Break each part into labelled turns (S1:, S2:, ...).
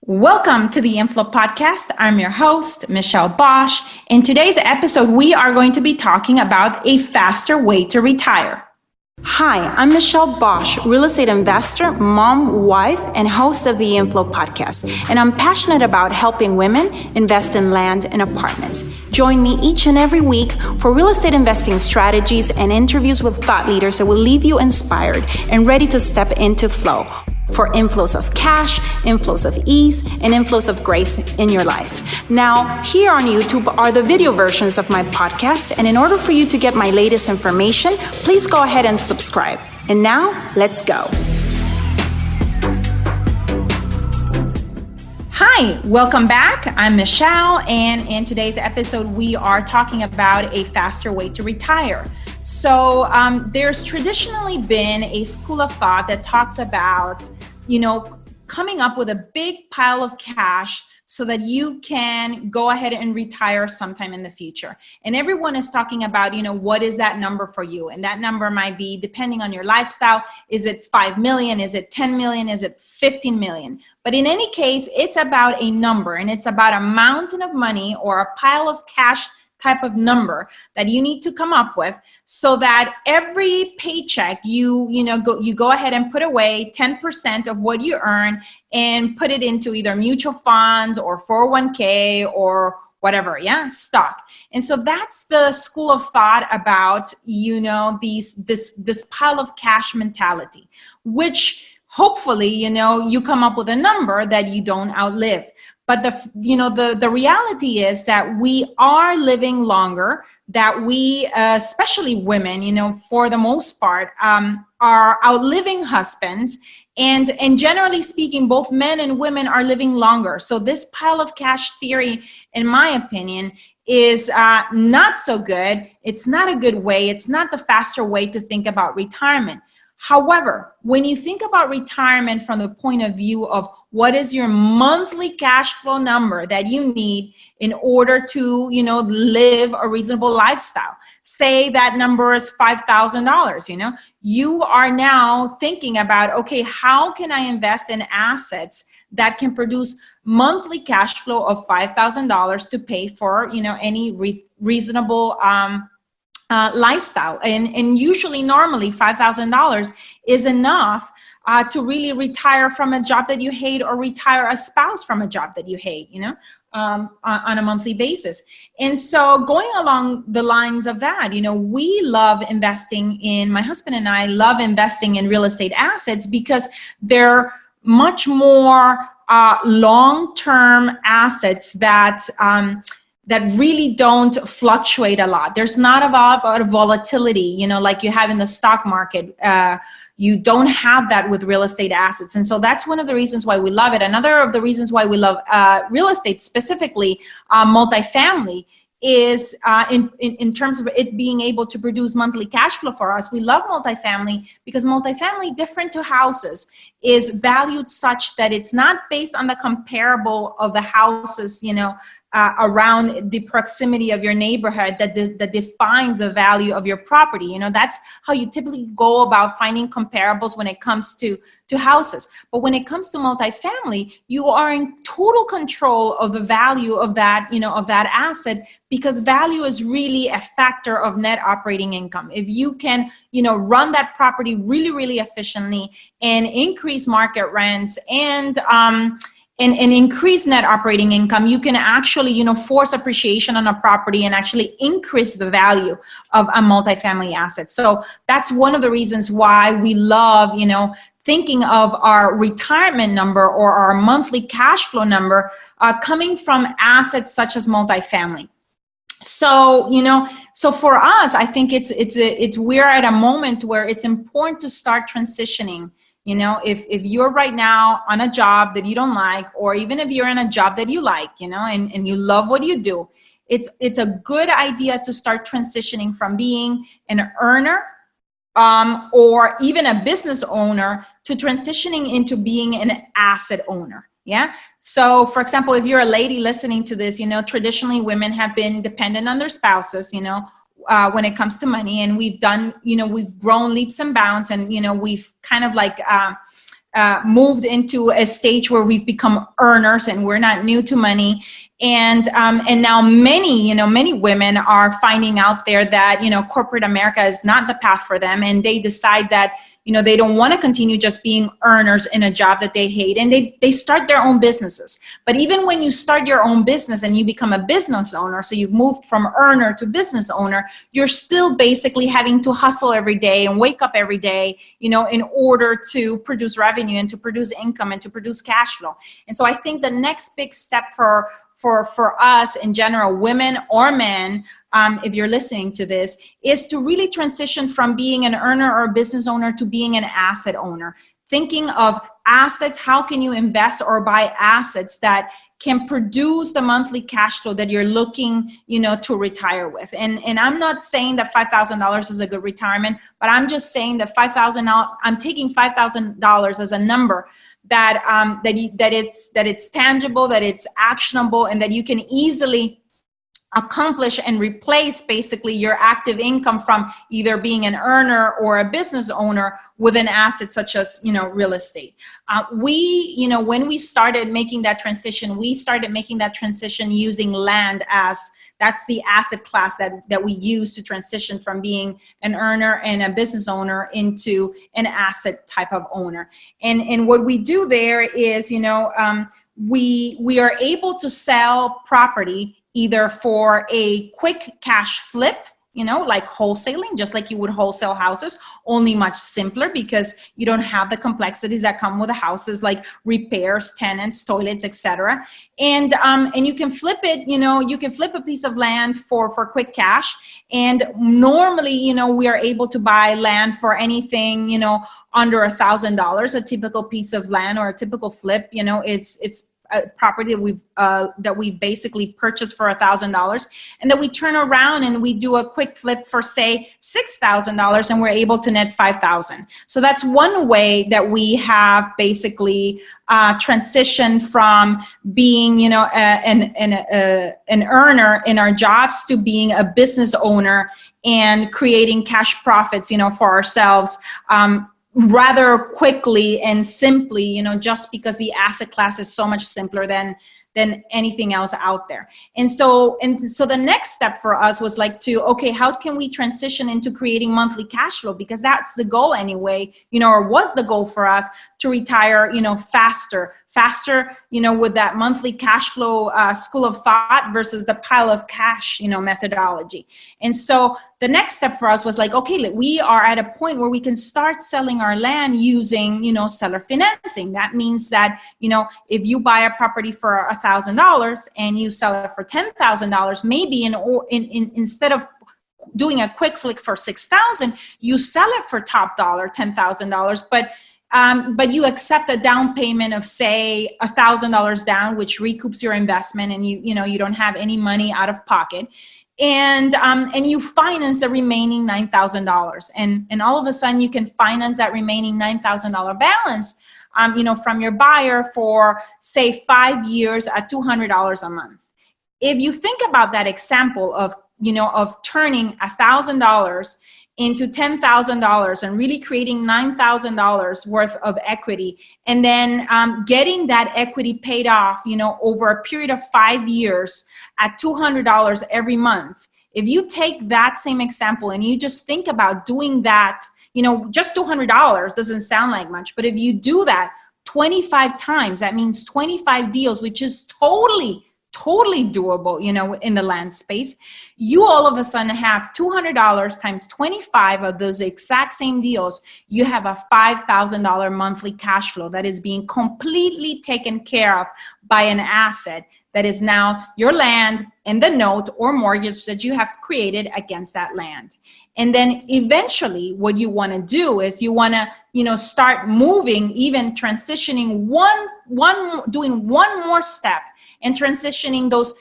S1: Welcome to the InFLOW podcast. I'm your host, Michelle Bosch. In today's episode, we are going to be talking about a faster way to retire. Hi, I'm Michelle Bosch, real estate investor, mom, wife, and host of the InFLOW podcast. And I'm passionate about helping women invest in land and apartments. Join me each and every week for real estate investing strategies and interviews with thought leaders that will leave you inspired and ready to step into flow for inflows of cash, inflows of ease, and inflows of grace in your life. Now, here on YouTube are the video versions of my podcast, and in order for you to get my latest information, please go ahead and subscribe. And now, let's go. Hi, welcome back. I'm Michelle, and in today's episode, we are talking about a faster way to retire. So there's traditionally been a school of thought that talks about, coming up with a big pile of cash so that you can go ahead and retire sometime in the future. And everyone is talking about, what is that number for you? And that number might be, depending on your lifestyle, is it 5 million? Is it 10 million? Is it 15 million? But in any case, it's about a number, and it's about a mountain of money or a pile of cash type of number that you need to come up with, so that every paycheck you go ahead and put away 10% of what you earn and put it into either mutual funds or 401k or whatever, stock. And so that's the school of thought about this pile of cash mentality, which hopefully you come up with a number that you don't outlive. But the reality is that we are living longer, that we, especially women, for the most part, are outliving husbands. And generally speaking, both men and women are living longer. So this pile of cash theory, in my opinion, is not so good. It's not a good way. It's not the faster way to think about retirement. However, when you think about retirement from the point of view of what is your monthly cash flow number that you need in order to, live a reasonable lifestyle, say that number is $5,000, you are now thinking about, okay, how can I invest in assets that can produce monthly cash flow of $5,000 to pay for, any reasonable lifestyle. And usually, normally, $5,000 is enough to really retire from a job that you hate, or retire a spouse from a job that you hate, on a monthly basis. And so going along the lines of that, we love investing in, my husband and I love investing in real estate assets because they're much more long-term assets that really don't fluctuate a lot. There's not a lot of volatility, like you have in the stock market. You don't have that with real estate assets. And so that's one of the reasons why we love it. Another of the reasons why we love real estate, specifically multifamily, is in terms of it being able to produce monthly cash flow for us. We love multifamily because multifamily, different to houses, is valued such that it's not based on the comparable of the houses, around the proximity of your neighborhood that defines the value of your property. That's how you typically go about finding comparables when it comes to houses. But when it comes to multifamily, you are in total control of the value of that, of that asset, because value is really a factor of net operating income. If you can, run that property really, really efficiently and increase market rents and increase net operating income, you can actually, force appreciation on a property and actually increase the value of a multifamily asset. So that's one of the reasons why we love, thinking of our retirement number or our monthly cash flow number coming from assets such as multifamily. So, so for us, I think we're at a moment where it's important to start transitioning. If you're right now on a job that you don't like, or even if you're in a job that you like, and you love what you do, it's a good idea to start transitioning from being an earner or even a business owner to transitioning into being an asset owner. Yeah. So for example, if you're a lady listening to this, traditionally women have been dependent on their spouses, when it comes to money, and we've done, we've grown leaps and bounds, and we've kind of like moved into a stage where we've become earners and we're not new to money. And now many women are finding out there that, corporate America is not the path for them. And they decide that, they don't want to continue just being earners in a job that they hate. And they start their own businesses. But even when you start your own business and you become a business owner, so you've moved from earner to business owner, you're still basically having to hustle every day and wake up every day, in order to produce revenue and to produce income and to produce cash flow. And so I think the next big step for us in general, women or men, if you're listening to this, is to really transition from being an earner or a business owner to being an asset owner. Thinking of assets, how can you invest or buy assets that can produce the monthly cash flow that you're looking, to retire with. And I'm not saying that $5,000 is a good retirement, but I'm just saying that I'm taking $5,000 as a number that it's tangible, that it's actionable, and that you can easily accomplish and replace basically your active income from either being an earner or a business owner with an asset such as, real estate. When we started making that transition, using land that's the asset class that we use to transition from being an earner and a business owner into an asset type of owner. And what we do there is, we are able to sell property either for a quick cash flip, like wholesaling, just like you would wholesale houses, only much simpler because you don't have the complexities that come with the houses, like repairs, tenants, toilets, etc. And you can flip it, you can flip a piece of land for quick cash. And normally, we are able to buy land for anything, under $1,000. A typical piece of land or a typical flip, it's a property that we basically purchased for $1,000, and then we turn around and we do a quick flip for say $6,000, and we're able to net $5,000. So that's one way that we have basically transitioned from being, an earner in our jobs to being a business owner and creating cash profits, for ourselves. Rather quickly and simply, just because the asset class is so much simpler than anything else out there. And so the next step for us was how can we transition into creating monthly cash flow? Because that's the goal anyway, or was the goal for us to retire, faster, with that monthly cash flow school of thought versus the pile of cash, methodology. And so the next step for us was we are at a point where we can start selling our land using, seller financing. That means that, if you buy a property for $1,000 and you sell it for $10,000, maybe instead of doing a quick flick for $6,000, you sell it for top dollar, $10,000, but you accept a down payment of say $1,000 down, which recoups your investment, and you don't have any money out of pocket, and you finance the remaining $9,000, and all of a sudden you can finance that remaining $9,000 balance, from your buyer for say 5 years at $200 a month. If you think about that example of turning $1,000 into $10,000 and really creating $9,000 worth of equity, and then getting that equity paid off, over a period of 5 years at $200 every month. If you take that same example and you just think about doing that, just $200 doesn't sound like much, but if you do that 25 times, that means 25 deals, which is totally doable, in the land space. You all of a sudden have $200 times 25 of those exact same deals. You have a $5,000 monthly cash flow that is being completely taken care of by an asset that is now your land and the note or mortgage that you have created against that land. And then eventually what you want to do is you want to, start moving, even transitioning doing one more step and transitioning those,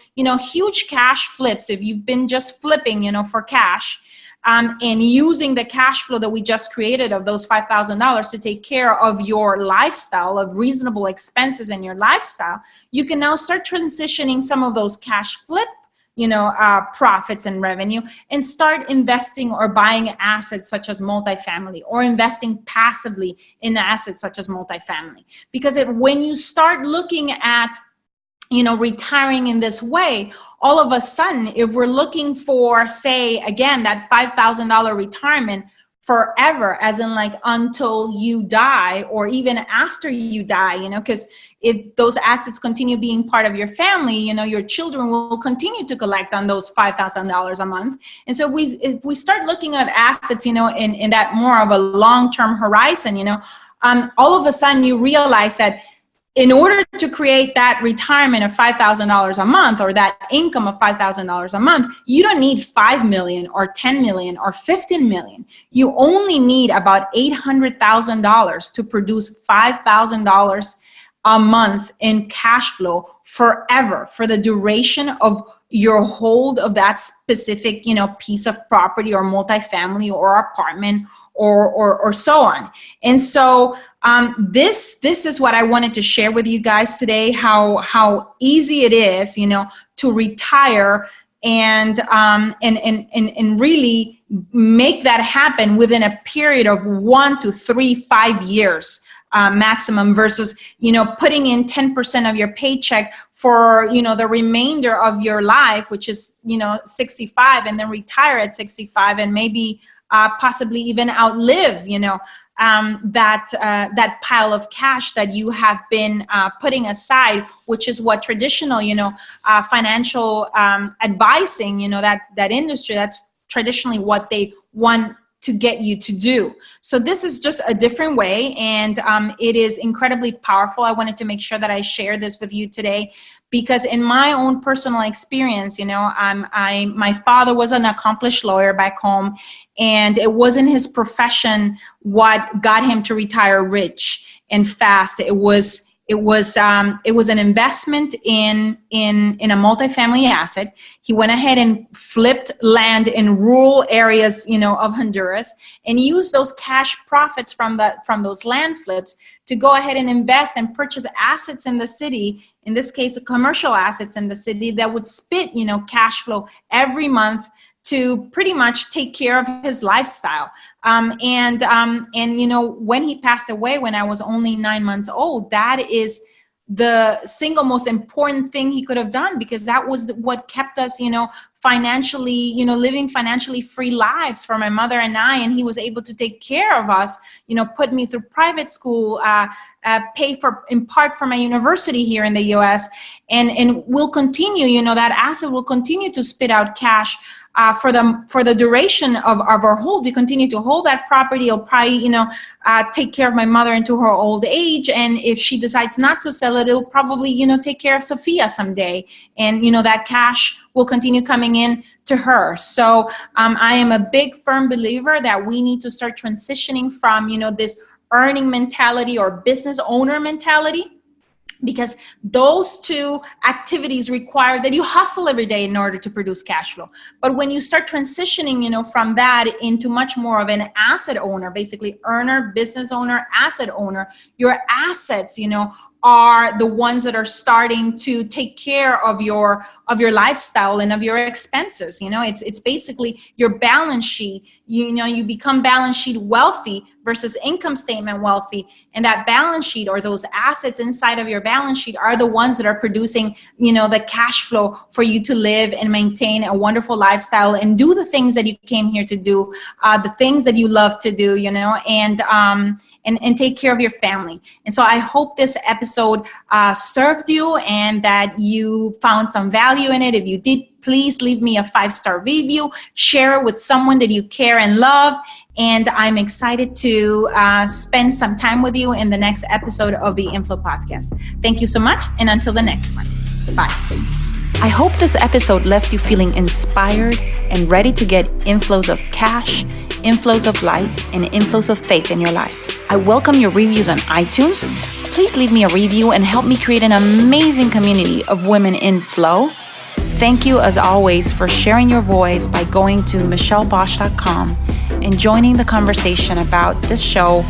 S1: huge cash flips. If you've been just flipping, for cash, and using the cash flow that we just created of those $5,000 to take care of your lifestyle, of reasonable expenses in your lifestyle, you can now start transitioning some of those cash flip profits and revenue, and start investing or buying assets such as multifamily, or investing passively in assets such as multifamily. Because when you start looking at retiring in this way, all of a sudden, if we're looking for, say, again, that $5,000 retirement forever, as in like until you die, or even after you die, because if those assets continue being part of your family, your children will continue to collect on those $5,000 a month. And so if we start looking at assets, in that more of a long-term horizon, all of a sudden you realize that in order to create that retirement of $5,000 a month, or that income of $5,000 a month, you don't need 5 million or 10 million or 15 million. You only need about $800,000 to produce $5,000 a month in cash flow forever, for the duration of your hold of that specific, piece of property or multifamily or apartment or so on. And so this is what I wanted to share with you guys today, how easy it is, to retire and really make that happen within a period of 1 to 3, 5 years. Maximum, versus putting in 10% of your paycheck for the remainder of your life, which is 65, and then retire at 65, and maybe possibly even outlive that pile of cash that you have been putting aside, which is what traditional financial advising, that industry, that's traditionally what they want to get you to do. So this is just a different way, and it is incredibly powerful. I wanted to make sure that I share this with you today, because in my own personal experience, my father was an accomplished lawyer back home, and it wasn't his profession what got him to retire rich and fast. It was an investment in a multifamily asset. He went ahead and flipped land in rural areas, of Honduras, and used those cash profits from those land flips to go ahead and invest and purchase assets in the city. In this case, commercial assets in the city that would spit, cash flow every month to pretty much take care of his lifestyle. And when he passed away, when I was only 9 months old, that is the single most important thing he could have done, because that was what kept us, financially, living financially free lives for my mother and I. And he was able to take care of us, put me through private school, pay in part for my university here in the US, and will continue, that asset will continue to spit out cash for the duration of our hold. We continue to hold that property. It'll probably, take care of my mother into her old age. And if she decides not to sell it, it'll probably, take care of Sophia someday. And, that cash will continue coming in to her. So I am a big firm believer that we need to start transitioning from, this earning mentality or business owner mentality, because those two activities require that you hustle every day in order to produce cash flow. But when you start transitioning, from that into much more of an asset owner, basically earner, business owner, asset owner, your assets, are the ones that are starting to take care of your lifestyle and of your expenses. It's basically your balance sheet. You become balance sheet wealthy versus income statement wealthy. And that balance sheet, or those assets inside of your balance sheet, are the ones that are producing, the cash flow for you to live and maintain a wonderful lifestyle and do the things that you came here to do, the things that you love to do, and take care of your family. And so I hope this episode served you and that you found some value in it. If you did, please leave me a 5-star review, share it with someone that you care and love. And I'm excited to spend some time with you in the next episode of the InFLOW podcast. Thank you so much. And until the next one, bye. I hope this episode left you feeling inspired and ready to get inflows of cash, inflows of light, and inflows of faith in your life. I welcome your reviews on iTunes. Please leave me a review and help me create an amazing community of women in flow. Thank you, as always, for sharing your voice by going to michellebosch.com and joining the conversation about this show.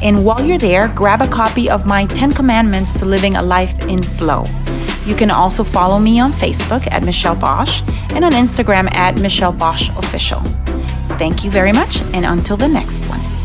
S1: And while you're there, grab a copy of my 10 Commandments to Living a Life in Flow. You can also follow me on Facebook at Michelle Bosch and on Instagram at Michelle Bosch Official. Thank you very much, and until the next one.